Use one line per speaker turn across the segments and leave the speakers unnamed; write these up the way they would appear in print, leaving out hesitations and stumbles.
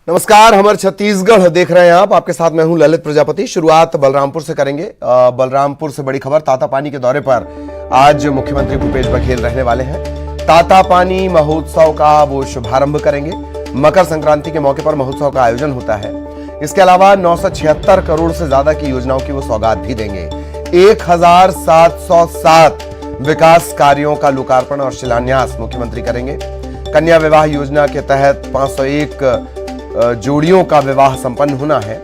नमस्कार, हमारे छत्तीसगढ़ देख रहे हैं आप। आपके साथ मैं हूं ललित प्रजापति। शुरुआत बलरामपुर से करेंगे। बलरामपुर से बड़ी खबर, तातापानी के दौरे पर आज मुख्यमंत्री भूपेश बघेल रहने वाले हैं। तातापानी महोत्सव का वो शुभारंभ करेंगे। मकर संक्रांति के मौके पर महोत्सव का आयोजन होता है। इसके अलावा 976 करोड़ से ज्यादा की योजनाओं की वो सौगात भी देंगे। 1707 विकास कार्यों का लोकार्पण और शिलान्यास मुख्यमंत्री करेंगे। कन्या विवाह योजना के तहत 501 जोड़ियों का विवाह संपन्न होना है।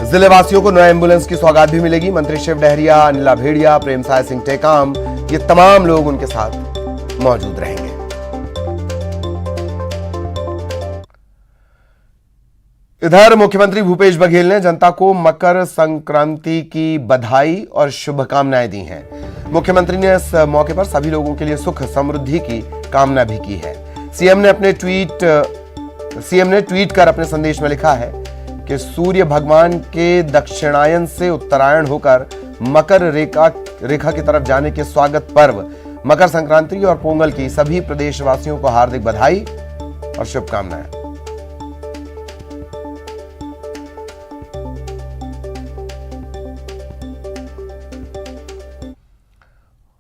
जिले वासियों को नया एम्बुलेंस की सौगात भी मिलेगी। मंत्री शिव डहरिया, अनिला भेड़िया, प्रेमसाय सिंह टेकाम, ये तमाम लोग उनके साथ मौजूद रहेंगे। इधर मुख्यमंत्री भूपेश बघेल ने जनता को मकर संक्रांति की बधाई और शुभकामनाएं दी हैं। मुख्यमंत्री ने इस मौके पर सभी लोगों के लिए सुख समृद्धि की कामना भी की है। सीएम ने ट्वीट कर अपने संदेश में लिखा है कि सूर्य भगवान के दक्षिणायन से उत्तरायण होकर मकर रेखा की तरफ जाने के स्वागत पर्व मकर संक्रांति और पोंगल की सभी प्रदेशवासियों को हार्दिक बधाई और शुभकामनाएं।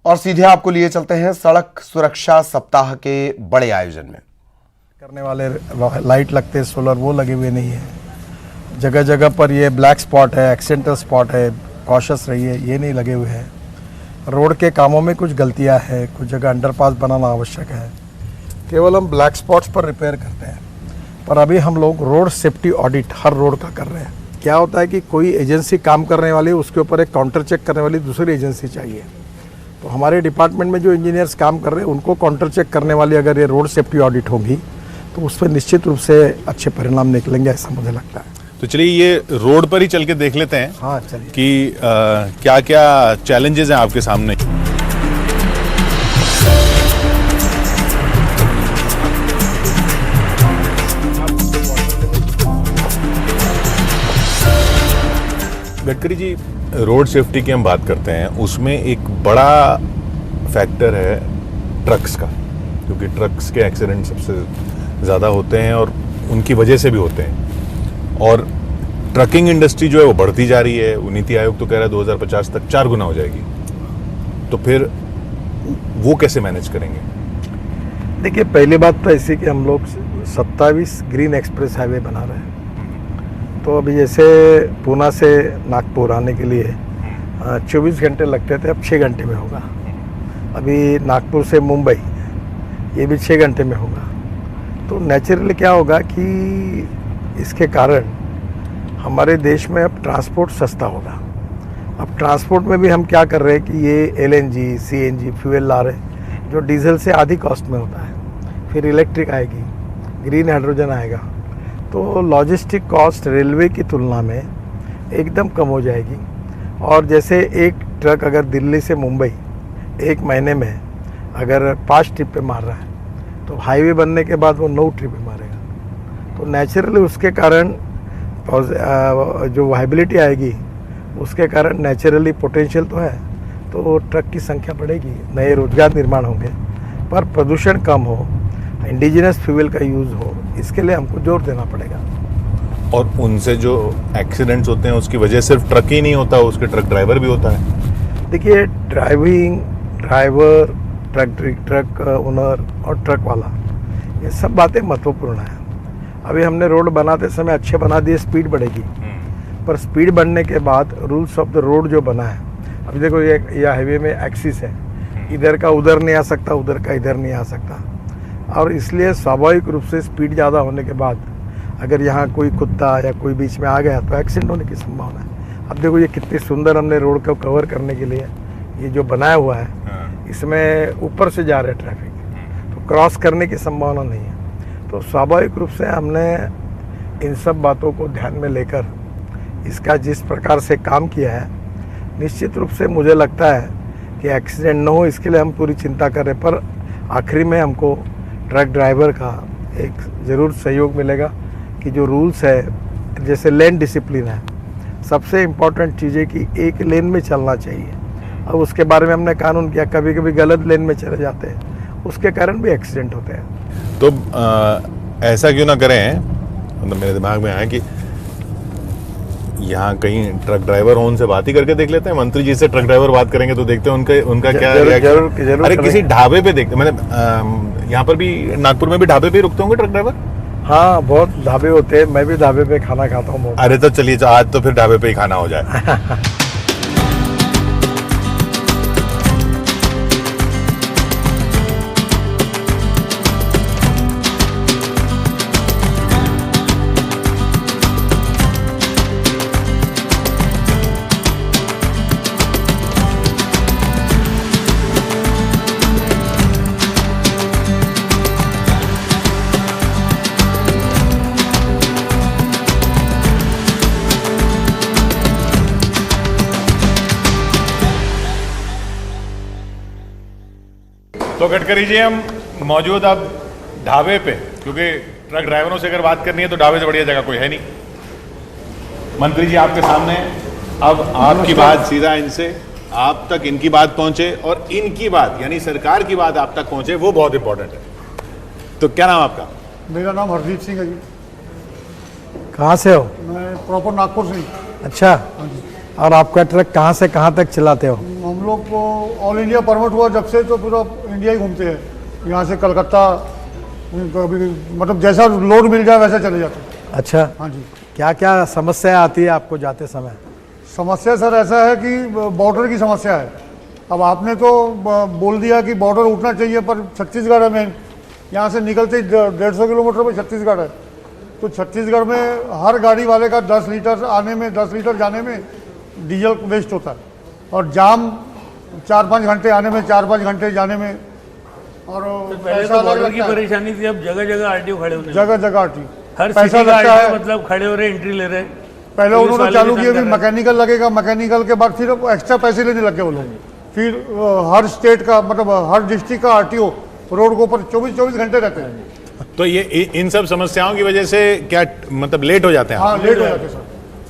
और सीधे आपको लिए चलते हैं सड़क सुरक्षा सप्ताह के बड़े आयोजन में।
करने वाले लाइट लगते सोलर, वो लगे हुए नहीं है। जगह जगह पर ये ब्लैक स्पॉट है, एक्सीडेंटल स्पॉट है, कॉशियस रहिए, ये नहीं लगे हुए हैं। रोड के कामों में कुछ गलतियां हैं, कुछ जगह अंडरपास बनाना आवश्यक है। केवल हम ब्लैक स्पॉट्स पर रिपेयर करते हैं, पर अभी हम लोग रोड सेफ्टी ऑडिट हर रोड का कर रहे हैं। क्या होता है कि कोई एजेंसी काम करने वाली, उसके ऊपर एक काउंटर चेक करने वाली दूसरी एजेंसी चाहिए। तो हमारे डिपार्टमेंट में जो इंजीनियर्स काम कर रहे हैं, उनको काउंटर चेक करने वाली अगर ये रोड सेफ्टी ऑडिट होगी तो उस पर निश्चित रूप से अच्छे परिणाम निकलेंगे, ऐसा मुझे लगता है।
तो चलिए ये रोड पर ही चल के देख लेते हैं।
हाँ चलिए
कि क्या क्या चैलेंजेस हैं आपके सामने। गडकरी जी, रोड सेफ्टी की हम बात करते हैं, उसमें एक बड़ा फैक्टर है ट्रक्स का, क्योंकि ट्रक्स के एक्सीडेंट सबसे ज़्यादा होते हैं और उनकी वजह से भी होते हैं। और ट्रकिंग इंडस्ट्री जो है वो बढ़ती जा रही है। नीति आयोग तो कह रहा है 2050 तक 4 गुना हो जाएगी। तो फिर वो कैसे मैनेज करेंगे?
देखिए, पहली बात तो ऐसी कि हम लोग 27 ग्रीन एक्सप्रेस हाईवे बना रहे हैं। तो अभी जैसे पूना से नागपुर आने के लिए 24 घंटे लगते थे, अब 6 घंटे में होगा। अभी नागपुर से मुंबई, ये भी 6 घंटे में होगा। तो नेचुरली क्या होगा कि इसके कारण हमारे देश में अब ट्रांसपोर्ट सस्ता होगा। अब ट्रांसपोर्ट में भी हम क्या कर रहे हैं कि ये LNG, CNG फ्यूल ला रहे हैं, जो डीजल से आधी कॉस्ट में होता है। फिर इलेक्ट्रिक आएगी, ग्रीन हाइड्रोजन आएगा, तो लॉजिस्टिक कॉस्ट रेलवे की तुलना में एकदम कम हो जाएगी। और जैसे एक ट्रक अगर दिल्ली से मुंबई 1 महीने में अगर 5 ट्रिप पे मार रहा है, तो हाईवे बनने के बाद वो 9 ट्रिप पे मारेगा। तो नेचुरली उसके कारण जो वाइबिलिटी आएगी, उसके कारण नेचुरली पोटेंशियल तो है, तो ट्रक की संख्या बढ़ेगी, नए रोजगार निर्माण होंगे, पर प्रदूषण कम हो, इंडिजिनस फ्यूल का यूज़ हो, इसके लिए हमको जोर देना पड़ेगा।
और उनसे जो एक्सीडेंट्स होते हैं उसकी वजह सिर्फ ट्रक ही नहीं होता, उसके ट्रक ड्राइवर भी होता है।
देखिए, ड्राइवर, ट्रक ओनर और ट्रक वाला, ये सब बातें महत्वपूर्ण हैं। अभी हमने रोड बनाते समय अच्छे बना दिए, स्पीड बढ़ेगी, पर स्पीड बढ़ने के बाद रूल्स ऑफ द रोड जो बना है, अभी देखो ये हाईवे में एक्सिस है, इधर का उधर नहीं आ सकता, उधर का इधर नहीं आ सकता। और इसलिए स्वाभाविक रूप से स्पीड ज़्यादा होने के बाद अगर यहाँ कोई कुत्ता या कोई बीच में आ गया तो एक्सीडेंट होने की संभावना है। अब देखो ये कितनी सुंदर हमने रोड को कवर करने के लिए ये जो बनाया हुआ है, इसमें ऊपर से जा रहे ट्रैफिक, तो क्रॉस करने की संभावना नहीं है। तो स्वाभाविक रूप से हमने इन सब बातों को ध्यान में लेकर इसका जिस प्रकार से काम किया है, निश्चित रूप से मुझे लगता है कि एक्सीडेंट न हो, इसके लिए हम पूरी चिंता कर रहे हैं। पर आखिरी में हमको ट्रक ड्राइवर का एक ज़रूर सहयोग मिलेगा कि जो रूल्स है, जैसे लेन डिसिप्लिन है, सबसे इम्पोर्टेंट चीज़ है कि एक लेन में चलना चाहिए। अब उसके बारे में हमने कानून किया, कभी कभी गलत लेन में चले जाते हैं, उसके कारण भी एक्सीडेंट होते हैं।
तो ऐसा क्यों ना करें, मतलब मेरे दिमाग में आया कि यहाँ कहीं ट्रक ड्राइवर हो, उनसे बात ही करके देख लेते हैं। मंत्री जी से ट्रक ड्राइवर बात करेंगे तो देखते हैं उनका क्या reaction।
जरूर
अरे किसी
करेंगे।
ढाबे पे देखते, मैंने यहाँ पर भी नागपुर में भी ढाबे पे ही रुकते होंगे ट्रक ड्राइवर।
हाँ, बहुत ढाबे होते हैं, मैं भी ढाबे पे खाना खाता हूँ बहुत।
अरे तो चलिए, आज तो फिर ढाबे पे ही खाना हो जाए। तो गडकरी जी, हम मौजूद अब ढाबे पे, क्योंकि ट्रक ड्राइवरों से अगर बात करनी है तो ढाबे से बढ़िया जगह कोई है नहीं। मंत्री जी आपके सामने, अब आपकी बात सीधा इनसे आप तक, इनकी बात पहुंचे और इनकी बात यानी सरकार की बात आप तक पहुंचे, वो बहुत इंपॉर्टेंट है। तो क्या नाम आपका?
मेरा नाम हरदीप सिंह है जी।
कहाँ से हो?
मैं प्रॉपर नागपुर से ही।
अच्छा, और आपका ट्रक कहाँ से कहाँ तक चलाते हो?
हम लोग को ऑल इंडिया परमिट हुआ जब से, तो पूरा इंडिया ही घूमते हैं। यहाँ से कलकत्ता, कभी मतलब जैसा लोड मिल जाए वैसा चले जाते हैं।
अच्छा,
हाँ जी।
क्या क्या समस्या आती है आपको जाते समय?
समस्या सर ऐसा है कि बॉर्डर की समस्या है। अब आपने तो बोल दिया कि बॉर्डर उठना चाहिए, पर छत्तीसगढ़ है मेन, यहाँ से निकलते ही 150 किलोमीटर पर छत्तीसगढ़ है। तो छत्तीसगढ़ में हर गाड़ी वाले का 10 लीटर आने में, 10 लीटर जाने में डीजल वेस्ट होता है, और जाम 4-5 घंटे आने में, 4-5 घंटे जाने में, और
पहले
पैसा
तो
अलग
बॉर्डर की
लगता है।
परेशानी थी, अब जगह जगह आरटीओ खड़े होने लगे।
जगह जगह आती
हर
पैसा
सिटी का
लगता
आरटीओ
है।
मतलब खड़े हो रहे, एंट्री ले रहे।
पहले
पुलिस
उन्होंने
वाले
चालू
भी
किया
तंग
कि
कर रहे।
मैकेनिकल लगेगा, मैकेनिकल के बाद फिर एक्स्ट्रा पैसे लेने लग गए वो लोग। फिर हर स्टेट का, मतलब हर डिस्ट्रिक्ट का आरटीओ रोड के ऊपर 24-24 घंटे रहते हैं।
तो ये इन सब समस्याओं की वजह से क्या मतलब लेट हो जाते हैं
हाँ,
आप?
लेट हो जाते हैं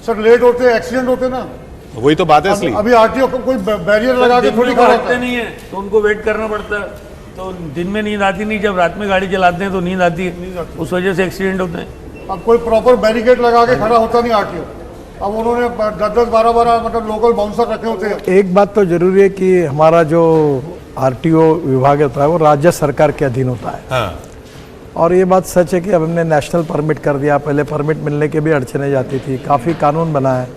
सर, लेट होते हैं, एक्सीडेंट होते हैं ना।
वही तो बात है असली।
अभी आरटीओ को कोई बैरियर लगा के
दिन
थोड़ी
में
खड़ा
वो
होता
हटते
है।
नहीं है तो उनको वेट करना पड़ता है। तो दिन में नींद आती नहीं, जब रात में गाड़ी चलाते हैं तो नींद आती है, उस वजह से एक्सीडेंट होते हैं।
अब कोई प्रॉपर बैरिकेड लगा के खड़ा होता नहीं आरटीओ। अब उन्होंने 10-10, 12-12 मतलब लोकल बाउंसर रखे होते हैं।
एक बात तो जरूरी है कि हमारा जो आरटीओ विभाग होता है वो राज्य सरकार के अधीन होता है।
हाँ,
और ये बात सच है कि अब हमने नेशनल परमिट कर दिया। पहले परमिट मिलने के भी अड़चने जाती थी, काफ़ी कानून बना है,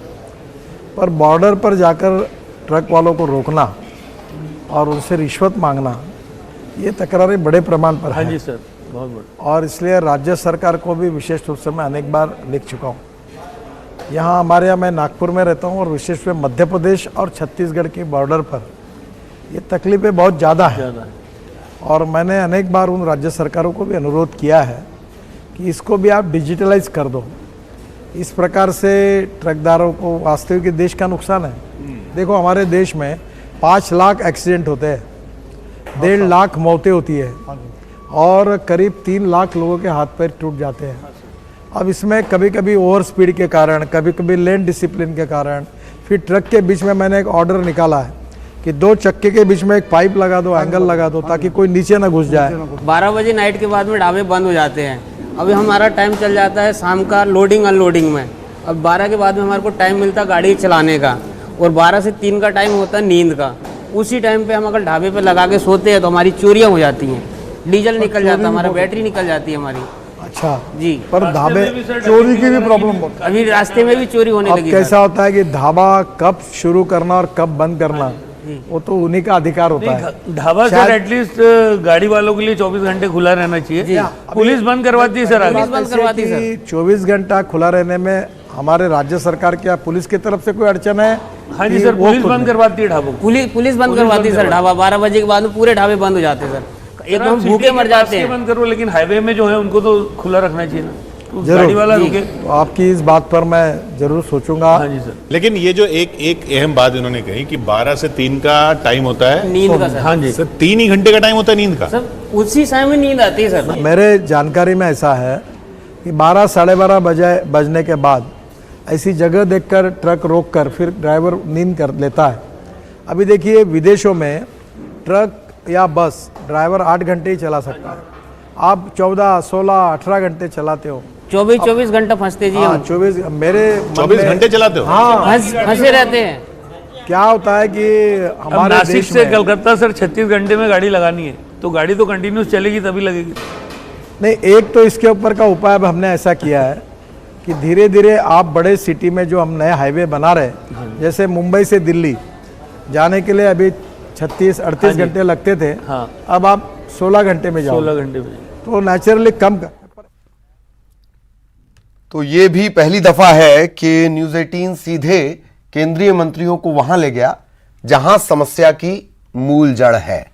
पर बॉर्डर पर जाकर ट्रक वालों को रोकना और उनसे रिश्वत मांगना, ये तकरारें बड़े प्रमाण पर
हाँ
हैं।
जी सर, बहुत बड़ा।
और इसलिए राज्य सरकार को भी विशेष रूप से मैं अनेक बार लिख चुका हूँ। यहाँ हमारे यहाँ, मैं नागपुर में रहता हूँ, और विशेष रूप से मध्य प्रदेश और छत्तीसगढ़ की बॉर्डर पर ये तकलीफें बहुत ज़्यादा हैं।
ज़्यादा है।
और मैंने अनेक बार उन राज्य सरकारों को भी अनुरोध किया है कि इसको भी आप डिजिटलाइज कर दो। इस प्रकार से ट्रकदारों को वास्तविक देश का नुकसान है। देखो, हमारे देश में 5 लाख एक्सीडेंट होते हैं, 1.5 लाख मौतें होती है, और करीब 3 लाख लोगों के हाथ पैर टूट जाते हैं। अब इसमें कभी कभी ओवर स्पीड के कारण, कभी कभी लेन डिसिप्लिन के कारण, फिर ट्रक के बीच में मैंने एक ऑर्डर निकाला है कि 2 चक्के के बीच में एक पाइप लगा दो, एंगल लगा दो, ताकि कोई नीचे ना घुस जाए।
12 बजे नाइट के बाद में ढाबे बंद हो जाते हैं। अभी हमारा टाइम चल जाता है शाम का लोडिंग अनलोडिंग में। अब 12 के बाद में हमारे को टाइम मिलता है गाड़ी चलाने का, और 12 से 3 का टाइम होता है नींद का। उसी टाइम पे हम अगर ढाबे पे लगा के सोते हैं तो हमारी चोरियां हो जाती हैं, डीजल निकल जाता है, हमारा बैटरी निकल जाती है हमारी।
अच्छा
जी,
पर ढाबे,
चोरी की भी प्रॉब्लम बहुत है।
अभी रास्ते में भी चोरी होने
अब
लगी।
कैसा होता है कि ढाबा कब शुरू करना और कब बंद करना, वो तो उन्हीं का अधिकार होता है।
ढाबा सर
शायद-
एटलीस्ट गाड़ी वालों के लिए 24 घंटे खुला रहना चाहिए। पुलिस बंद करवाती है सर आगे।
पुलिस बंद करवाती है
कि 24 घंटा खुला रहने में हमारे राज्य सरकार क्या पुलिस की तरफ से कोई अड़चन है?
हाँ जी
कि
सर,
वो
पुलिस
खुद
बंद
में?
करवाती है ढाबों को।
पुलिस बंद करवाती है सर ढाबा। 12 बजे के बाद में पूरे ढाबे बंद हो जाते हैं सर, एकदम
सिटी
भूखे
के
मर
पास
जाते
के
हैं।
बंद करो, लेकिन हाईवे में जो है उनको तो खुला रखना चाहिए ना। तो
जरूर।
गाड़ी वाला
जी।
रुके।
तो आपकी इस बात पर मैं जरूर सोचूंगा।
हाँ जी सर।
लेकिन ये जो एक अहम बात इन्होंने कही कि 12 से 3 का टाइम होता है,
नींद का सर,
हाँ जी
सर 3 ही घंटे का टाइम होता है नींद का।
सब उसी समय में नींद आती है सर।
मेरे जानकारी में ऐसा है कि 12 साढ़े 12 बजने के बाद ऐसी जगह देखकर ट्रक रोककर फिर ड्राइवर नींद कर लेता है। अभी देखिए, विदेशों में ट्रक या बस ड्राइवर 8 घंटे ही चला सकता है, आप 14, 16, 18 घंटे चलाते हो।
24 घंटा फंसते जी
हाँ,
हम।
24 मेरे मन
24
में-
घंटे चलाते हो?
हाँ,
फंसे रहते हैं।
क्या होता है कि
अब
हमारे
नासिक
देश
से
में
कलकत्ता सर 36 घंटे में गाड़ी लगानी है, तो गाड़ी तो कंटिन्यूस चलेगी तभी लगेगी।
नहीं, एक तो इसके ऊपर का उपाय अब हमने ऐसा किया है कि धीरे धीरे आप बड़े सिटी में जो हम नए हाईवे बना रहे हैं, जैसे मुंबई से दिल्ली जाने के लिए अभी 36-38 घंटे लगते थे,
हाँ।
अब आप 16 घंटे में जाओ
16 घंटे में।
तो नेचुरली कम कर।
तो ये भी पहली दफा है कि न्यूज 18 सीधे केंद्रीय मंत्रियों को वहां ले गया जहां समस्या की मूल जड़ है।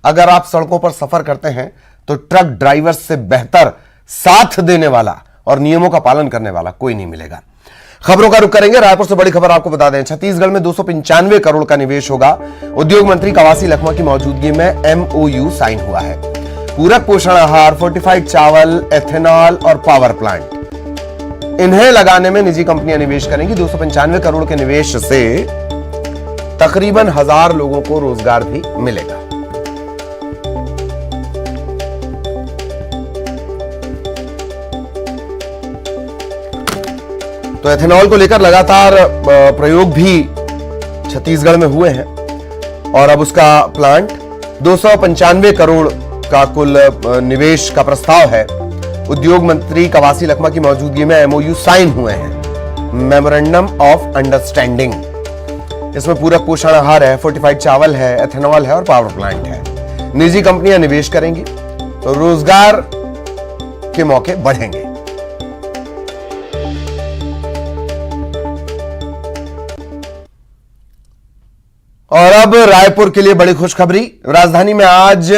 अगर आप सड़कों पर सफर करते हैं तो ट्रक ड्राइवर से बेहतर साथ देने वाला और नियमों का पालन करने वाला कोई नहीं मिलेगा। खबरों का रुख करेंगे। रायपुर से बड़ी खबर आपको बता दें, छत्तीसगढ़ में 295 करोड़ का निवेश होगा। उद्योग मंत्री कवासी लखमा की मौजूदगी में MOU साइन हुआ है। पूरक पोषण आहार, फोर्टिफाइड चावल, एथेनॉल और पावर प्लांट, इन्हें लगाने में निजी कंपनियां निवेश करेंगी। 295 करोड़ के निवेश से तकरीबन 1000 लोगों को रोजगार भी मिलेगा। तो एथेनॉल को लेकर लगातार प्रयोग भी छत्तीसगढ़ में हुए हैं और अब उसका प्लांट 295 करोड़ का कुल निवेश का प्रस्ताव है। उद्योग मंत्री कवासी लखमा की मौजूदगी में MOU साइन हुए हैं, मेमोरेंडम ऑफ अंडरस्टैंडिंग। इसमें पूरक पोषण आहार है, फोर्टिफाइड चावल है, एथेनॉल है और पावर प्लांट है। निजी कंपनियां निवेश करेंगी तो रोजगार के मौके बढ़ेंगे। और अब रायपुर के लिए बड़ी खुशखबरी। राजधानी में आज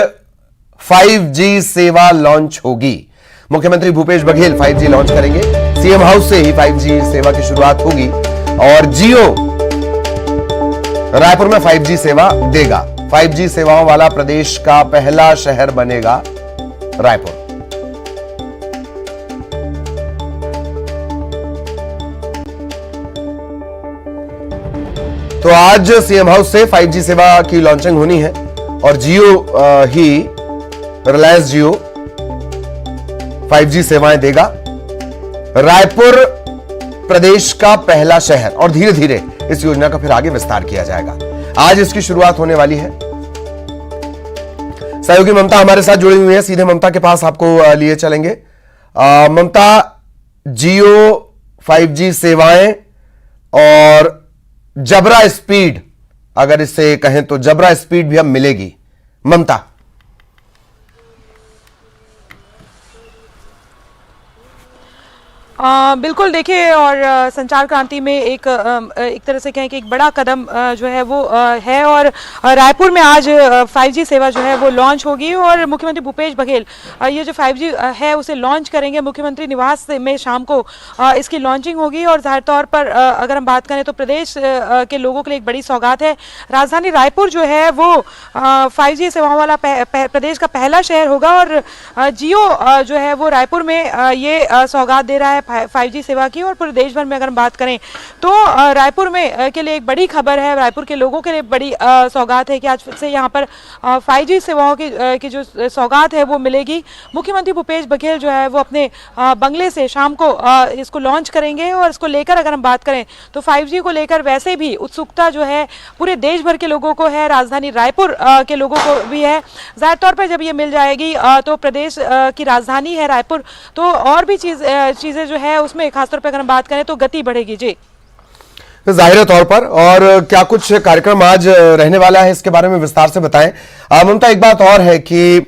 5G सेवा लॉन्च होगी। मुख्यमंत्री भूपेश बघेल 5G लॉन्च करेंगे। सीएम हाउस से ही 5G सेवा की शुरुआत होगी और जियो रायपुर में 5G सेवा देगा। 5G सेवाओं वाला प्रदेश का पहला शहर बनेगा रायपुर। तो आज सीएम हाउस से 5G सेवा की लॉन्चिंग होनी है और जियो ही, रिलायंस जियो 5G सेवाएं देगा। रायपुर प्रदेश का पहला शहर और धीरे धीरे इस योजना का फिर आगे विस्तार किया जाएगा। आज इसकी शुरुआत होने वाली है। सहयोगी ममता हमारे साथ जुड़ी हुई है, सीधे ममता के पास आपको लिए चलेंगे। ममता, जियो 5G सेवाएं और जबरा स्पीड, अगर इसे कहें तो जबरा स्पीड भी अब मिलेगी। ममता,
बिल्कुल देखिए, और संचार क्रांति में एक तरह से कहें कि एक बड़ा कदम जो है वो है और रायपुर में आज 5G सेवा जो है वो लॉन्च होगी और मुख्यमंत्री भूपेश बघेल ये जो 5G है उसे लॉन्च करेंगे। मुख्यमंत्री निवास में शाम को इसकी लॉन्चिंग होगी और जाहिर तौर पर अगर हम बात करें तो प्रदेश के लोगों के लिए एक बड़ी सौगात है। राजधानी रायपुर जो है वो 5G सेवाओं वाला प्रदेश का पहला शहर होगा और जियो जो है वो रायपुर में ये सौगात दे रहा है 5G सेवा की। और पूरे देश भर में अगर हम बात करें तो रायपुर में के लिए एक बड़ी खबर है, रायपुर के लोगों के लिए बड़ी सौगात है कि आज से यहाँ पर 5G सेवाओं की जो सौगात है वो मिलेगी। मुख्यमंत्री भूपेश बघेल जो है वो अपने बंगले से शाम को इसको लॉन्च करेंगे और इसको लेकर अगर हम बात करें तो 5G को लेकर वैसे भी उत्सुकता जो है पूरे देश भर के लोगों को है, राजधानी रायपुर के लोगों को भी है। जाहिर तौर पर जब ये मिल जाएगी तो प्रदेश की राजधानी है रायपुर, तो और भी चीजें जो है उसमें खासतौर पर अगर हम बात करें तो गति बढ़ेगी। जी
जाहिर तौर पर, और क्या कुछ कार्यक्रम आज रहने वाला है इसके बारे में विस्तार से बताएं। ममता, एक बात और है कि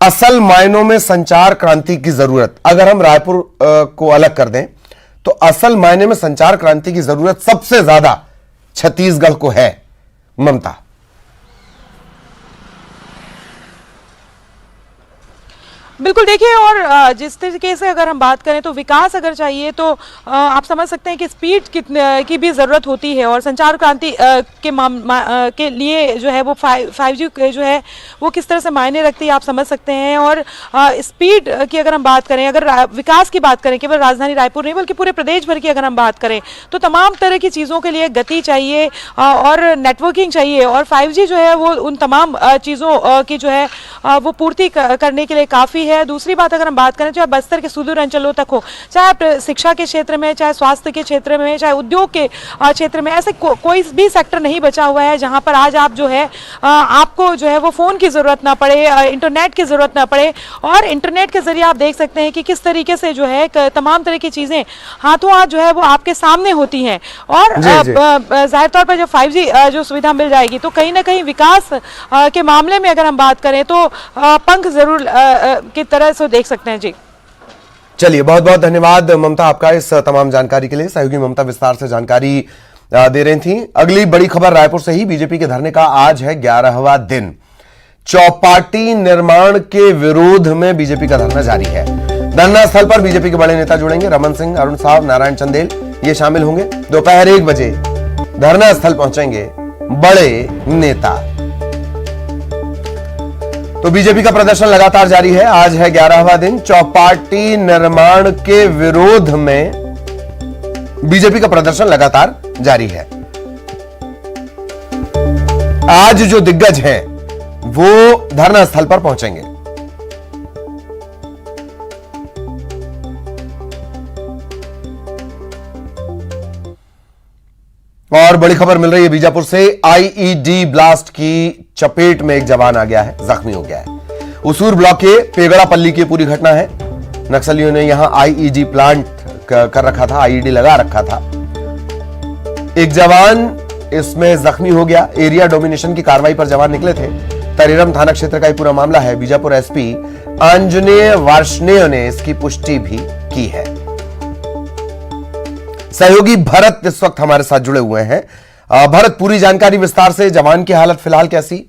असल मायनों में संचार क्रांति की जरूरत, अगर हम रायपुर को अलग कर दें तो असल मायने में संचार क्रांति की जरूरत सबसे ज्यादा छत्तीसगढ़ को है। ममता,
बिल्कुल देखिए, और जिस तरीके से अगर हम बात करें तो विकास अगर चाहिए तो आप समझ सकते हैं कि स्पीड की भी ज़रूरत होती है, और संचार क्रांति के लिए जो है वो 5G जो है वो किस तरह से मायने रखती है आप समझ सकते हैं। और स्पीड की अगर हम बात करें, अगर विकास की बात करें, केवल राजधानी रायपुर नहीं बल्कि पूरे प्रदेश भर की अगर हम बात करें तो तमाम तरह की चीज़ों के लिए गति चाहिए और नेटवर्किंग चाहिए, और 5G जो है वो उन तमाम चीज़ों की जो है वो पूर्ति करने के लिए काफ़ी है। दूसरी बात अगर हम बात करें, चाहे बस्तर के सुदूर अंचलों तक हो, चाहे शिक्षा के क्षेत्र में, चाहे स्वास्थ्य के क्षेत्र में, चाहे उद्योग के क्षेत्र में, ऐसे कोई भी सेक्टर नहीं बचा हुआ है जहां पर आज आप जो है आपको जो है वो फ़ोन की ज़रूरत ना पड़े, इंटरनेट की ज़रूरत ना पड़े। और इंटरनेट के ज़रिए आप देख सकते हैं कि किस तरीके से जो है तमाम तरह की चीज़ें हाथों हाथ जो है वो आपके सामने होती हैं। और जाहिर तौर पर जब 5G जो सुविधा मिल जाएगी तो कहीं ना कहीं विकास के मामले में अगर हम बात करें तो पंख जरूर की तरह से देख सकते हैं। जी
चलिए, बहुत बहुत धन्यवाद ममता आपका इस तमाम जानकारी के लिए। सहयोगी ममता विस्तार से जानकारी दे रही थी। अगली बड़ी खबर रायपुर से ही। बीजेपी के धरने का आज है 11वां दिन। चौपाटी निर्माण के विरोध में बीजेपी का धरना जारी है। धरना स्थल पर बीजेपी के बड़े नेता जुड़ेंगे। रमन सिंह, अरुण साव, नारायण चंदेल ये शामिल होंगे। दोपहर 1 बजे धरना स्थल पहुंचेंगे बड़े नेता। तो बीजेपी का प्रदर्शन लगातार जारी है। आज है 11वां दिन। चौपाटी निर्माण के विरोध में बीजेपी का प्रदर्शन लगातार जारी है। आज जो दिग्गज हैं वो धरना स्थल पर पहुंचेंगे। और बड़ी खबर मिल रही है बीजापुर से। आईईडी ब्लास्ट की चपेट में एक जवान आ गया है, जख्मी हो गया है। उसूर ब्लॉक के पेगड़ापल्ली की पूरी घटना है। नक्सलियों ने यहां आईईडी प्लांट कर रखा था, आईईडी लगा रखा था। एक जवान इसमें जख्मी हो गया। एरिया डोमिनेशन की कार्रवाई पर जवान निकले थे। तरेरम थाना क्षेत्र का ये पूरा मामला है। बीजापुर एसपी आंजनेय वार्ष्णेय ने इसकी पुष्टि भी की है। सहयोगी भरत इस वक्त हमारे साथ जुड़े हुए हैं। भरत, पूरी जानकारी विस्तार से। जवान की हालत फिलहाल कैसी?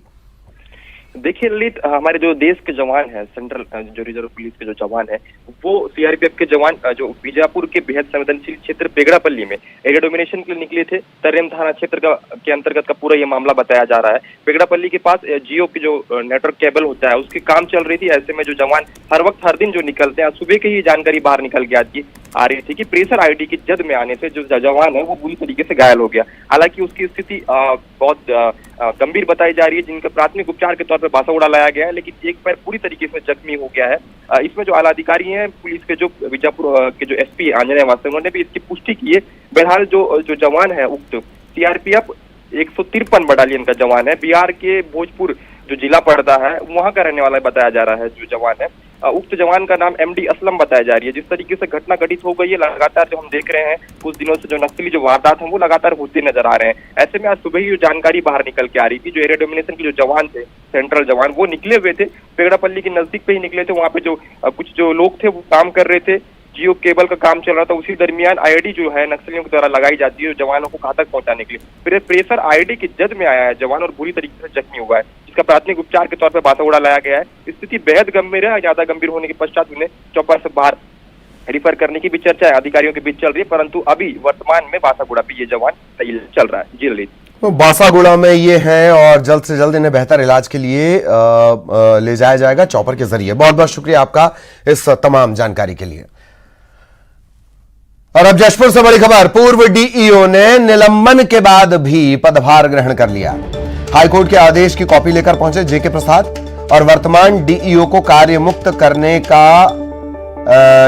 देखिए ललित, हमारे जो देश के जवान हैं, सेंट्रल जो रिजर्व पुलिस के जो जवान हैं, वो सीआरपीएफ के जवान जो बीजापुर के बेहद संवेदनशील क्षेत्र पेगड़ापल्ली में एरिया डोमिनेशन के लिए निकले थे। तरेम थाना क्षेत्र के अंतर्गत का पूरा ये मामला बताया जा रहा है। पेगड़ापल्ली के पास जियो की जो नेटवर्क केबल होता है उसकी काम चल रही थी। ऐसे में जो जवान हर वक्त हर दिन जो निकलते हैं, सुबह की ही जानकारी बाहर निकल के आ रही थी कि प्रेशर आईडी की जद में आने से जो जवान है वो बुरी तरीके से घायल हो गया। हालांकि उसकी स्थिति बहुत गंभीर बताई जा रही है, जिनका प्राथमिक उपचार के तौर पर बासागुड़ा लाया गया है, लेकिन एक पैर पूरी तरीके से जख्मी हो गया है। इसमें जो आला अधिकारी हैं पुलिस के, जो बीजापुर के जो एसपी आंजनेय वास्तव, उन्होंने भी इसकी पुष्टि की है। बहरहाल जो जवान है उक्त सीआरपीएफ 153 बटालियन का जवान है। बिहार के भोजपुर जो जिला पड़ता है वहां का रहने वाला बताया जा रहा है जो जवान है। उक्त जवान का नाम एमडी असलम बताया जा रही है। जिस तरीके से घटना घटित हो गई है, लगातार जो हम देख रहे हैं कुछ दिनों से जो नक्सली जो वारदात हैं वो लगातार होते नजर आ रहे हैं। ऐसे में आज सुबह ही जो जानकारी बाहर निकल के आ रही थी, जो एरिया डोमिनेशन के जो जवान थे, सेंट्रल जवान, वो निकले हुए थे, पेगड़ापल्ली के नजदीक पे ही निकले थे। वहाँ पे जो कुछ जो लोग थे वो काम कर रहे थे, जियो केबल का काम चल रहा था। उसी दरमियान आईडी जो है नक्सलियों के द्वारा लगाई जाती है जवानों को घातक पहुंचाने के लिए। फिर प्रेशर आईडी की जद में आया है जवान और बुरी तरीके से जख्मी हुआ है, जिसका प्राथमिक उपचार के तौर पर बासागुड़ा लाया गया है। स्थिति बेहद गंभीर है। ज्यादा गंभीर होने के पश्चात उन्हें चौपर से बाहर रिफर करने की भी चर्चा है अधिकारियों के बीच चल रही है, परंतु अभी वर्तमान में बासागुड़ा पे ये जवान चल रहा है। जी ललित,
तो बासागुड़ा में ये है और जल्द से जल्द इन्हें बेहतर इलाज के लिए ले जाया जाएगा चॉपर के जरिए। बहुत बहुत शुक्रिया आपका इस तमाम जानकारी के लिए। और अब जशपुर से बड़ी खबर। पूर्व डीईओ ने निलंबन के बाद भी पदभार ग्रहण कर लिया। हाईकोर्ट के आदेश की कॉपी लेकर पहुंचे जेके प्रसाद और वर्तमान डीईओ को कार्य मुक्त करने का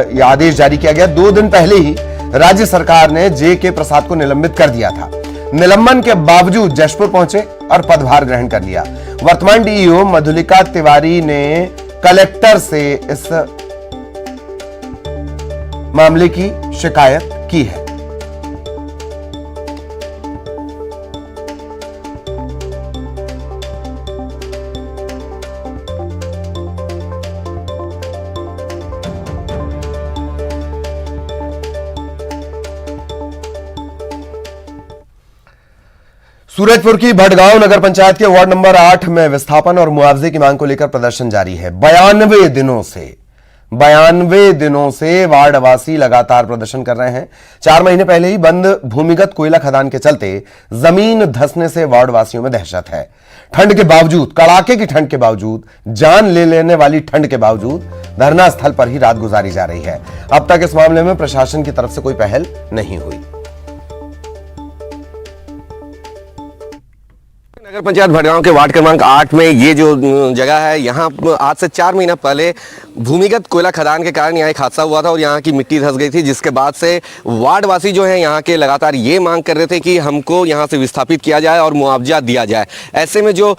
यह आदेश जारी किया गया। 2 दिन पहले ही राज्य सरकार ने जेके प्रसाद को निलंबित कर दिया था। निलंबन के बावजूद जशपुर पहुंचे और पदभार ग्रहण कर लिया। वर्तमान डीईओ मधुलिका तिवारी ने कलेक्टर से इस मामले की शिकायत की है। सूरजपुर की भटगांव नगर पंचायत के वार्ड नंबर 8 में विस्थापन और मुआवजे की मांग को लेकर प्रदर्शन जारी है। 92 दिनों से 92 दिनों से वार्डवासी लगातार प्रदर्शन कर रहे हैं। 4 महीने पहले ही बंद भूमिगत कोयला खदान के चलते जमीन धंसने से वार्डवासियों में दहशत है। ठंड के बावजूद, कड़ाके की ठंड के बावजूद, जान ले लेने वाली ठंड के बावजूद धरना स्थल पर ही रात गुजारी जा रही है। अब तक इस मामले में प्रशासन की तरफ से कोई पहल नहीं हुई।
नगर पंचायत भटगांव के वार्ड क्रमांक 8 में ये जो जगह है, यहाँ आज से 4 महीना पहले भूमिगत कोयला खदान के कारण यहाँ एक हादसा हुआ था और यहाँ की मिट्टी धंस गई थी, जिसके बाद से वार्डवासी जो है यहाँ के लगातार ये मांग कर रहे थे कि हमको यहाँ से विस्थापित किया जाए और मुआवजा दिया जाए। ऐसे में जो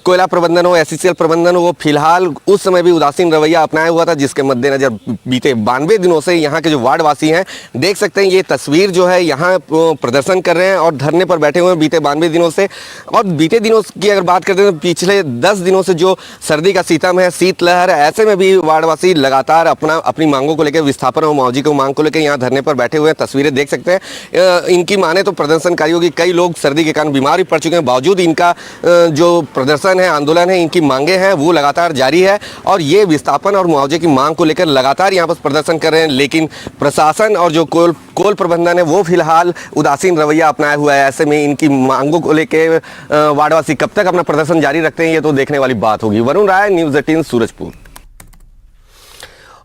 कोयला प्रबंधन हो, एससीसीएल प्रबंधन हो, वो फिलहाल उस समय भी उदासीन रवैया अपनाया हुआ था, जिसके मद्देनजर बीते 92 दिनों से यहाँ के जो वार्डवासी हैं, देख सकते हैं ये तस्वीर जो है, यहाँ प्रदर्शन कर रहे हैं और धरने पर बैठे हुए हैं बीते 92 दिनों से। और बीते दिनों की अगर बात करते हैं तो पिछले 10 दिनों से जो सर्दी का सीतम है, शीतलहर, ऐसे में भी वार्डवासी लगातार अपनी मांगों को लेकर, विस्थापन और मुआवजे की मांग को लेकर यहाँ धरने पर बैठे हुए हैं। तस्वीरें देख सकते हैं। इनकी माने तो प्रदर्शनकारियों की कई लोग सर्दी के कारण बीमार भी पड़ चुके हैं, बावजूद इनका जो प्रदर्शन है, आंदोलन है, इनकी मांगे हैं वो लगातार जारी है और ये विस्थापन और मुआवजे की मांग को लेकर लगातार यहाँ पर प्रदर्शन कर रहे हैं। लेकिन प्रशासन और जो कोल प्रबंधन है वो फिलहाल उदासीन रवैया अपनाया हुआ है। ऐसे में इनकी मांगों को लेकर वार्डवासी कब तक अपना प्रदर्शन जारी रखते हैं, ये तो देखने वाली बात होगी। वरुण राय, न्यूज़ 18 सूरजपुर।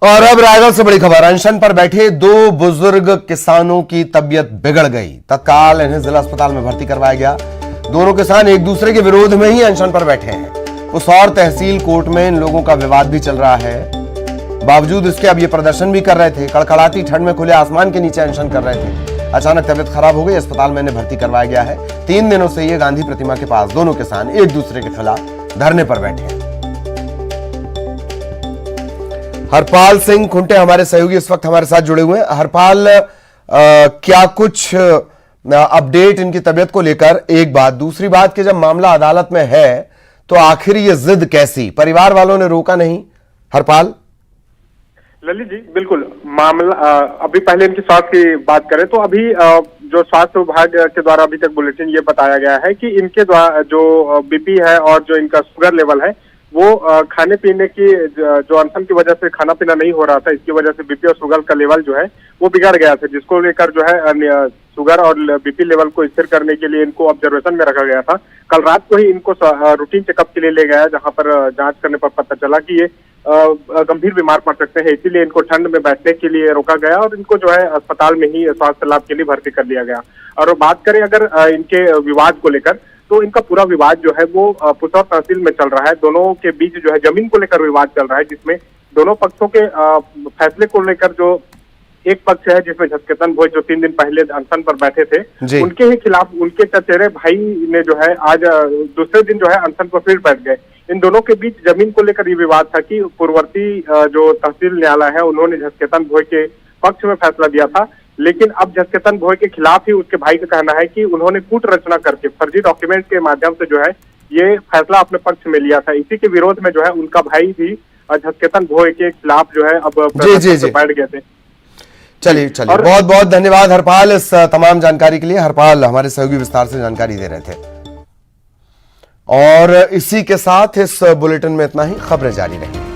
और अब रायगढ़ से बड़ी खबर। अनशन पर बैठे 2 बुजुर्ग किसानों की तबीयत बिगड़ गई। तत्काल इन्हें जिला अस्पताल में भर्ती करवाया गया। दोनों किसान एक दूसरे के विरोध में ही अनशन पर बैठे हैं। उस और तहसील कोर्ट में इन लोगों का विवाद भी चल रहा है। बावजूद इसके अब ये प्रदर्शन भी कर रहे थे। कड़कड़ाती ठंड में खुले आसमान के नीचे अनशन कर रहे थे। अचानक तबीयत खराब हो गई, अस्पताल में इन्हें भर्ती करवाया गया है। 3 दिनों से ये गांधी प्रतिमा के पास दोनों किसान एक दूसरे के खिलाफ धरने पर बैठे हैं। हरपाल सिंह खुंटे हमारे सहयोगी इस वक्त हमारे साथ जुड़े हुए हैं। हरपाल, क्या कुछ अपडेट इनकी तबीयत को लेकर? एक बात, दूसरी बात कि जब मामला अदालत में है तो आखिर ये जिद कैसी? परिवार वालों ने रोका नहीं? हरपाल
ललित जी, बिल्कुल मामला अभी पहले इनकी स्वास्थ्य की बात करें तो अभी जो स्वास्थ्य विभाग के द्वारा अभी तक बुलेटिन ये बताया गया है कि इनके द्वारा जो बीपी है और जो इनका शुगर लेवल है वो खाने पीने की जो अनशन की वजह से खाना पीना नहीं हो रहा था, इसकी वजह से बीपी और शुगर का लेवल जो है वो बिगड़ गया था, जिसको लेकर जो है शुगर और बीपी लेवल को स्थिर करने के लिए इनको ऑब्जर्वेशन में रखा गया था। कल रात को ही इनको रूटीन चेकअप के लिए ले गया, जहां पर जांच करने पर पता चला कि ये गंभीर बीमार पड़ सकते हैं, इसीलिए इनको ठंड में बैठने के लिए रोका गया और इनको जो है अस्पताल में ही स्वास्थ्य लाभ के लिए भर्ती कर लिया गया। और बात करें अगर इनके विवाद को लेकर, तो इनका पूरा विवाद जो है वो पुसौर तहसील में चल रहा है। दोनों के बीच जो है जमीन को लेकर विवाद चल रहा है, जिसमें दोनों पक्षों के फैसले को लेकर जो एक पक्ष है जिसमें झसकेतन भोज जो 3 दिन पहले अनशन पर बैठे थे, उनके ही खिलाफ उनके चचेरे भाई ने जो है आज दूसरे दिन जो है अनशन पर फिर बैठ गए। इन दोनों के बीच जमीन को लेकर ये विवाद था कि पूर्ववर्ती जो तहसील न्यायालय है उन्होंने झसकेतन भोज के पक्ष में फैसला दिया था, लेकिन अब झसकेतन भोज के खिलाफ ही उसके भाई का कहना है कि उन्होंने कूट रचना करके फर्जी डॉक्यूमेंट के माध्यम से जो है ये फैसला अपने पक्ष में लिया था। इसी के विरोध में जो है उनका भाई भी झसकेतन भोज के खिलाफ जो है अब बैठ गए थे।
चलिए बहुत बहुत धन्यवाद हरपाल इस तमाम जानकारी के लिए। हरपाल हमारे सहयोगी विस्तार से जानकारी दे रहे थे। और इसी के साथ इस बुलेटिन में इतना ही। खबरें जारी रहेंगी।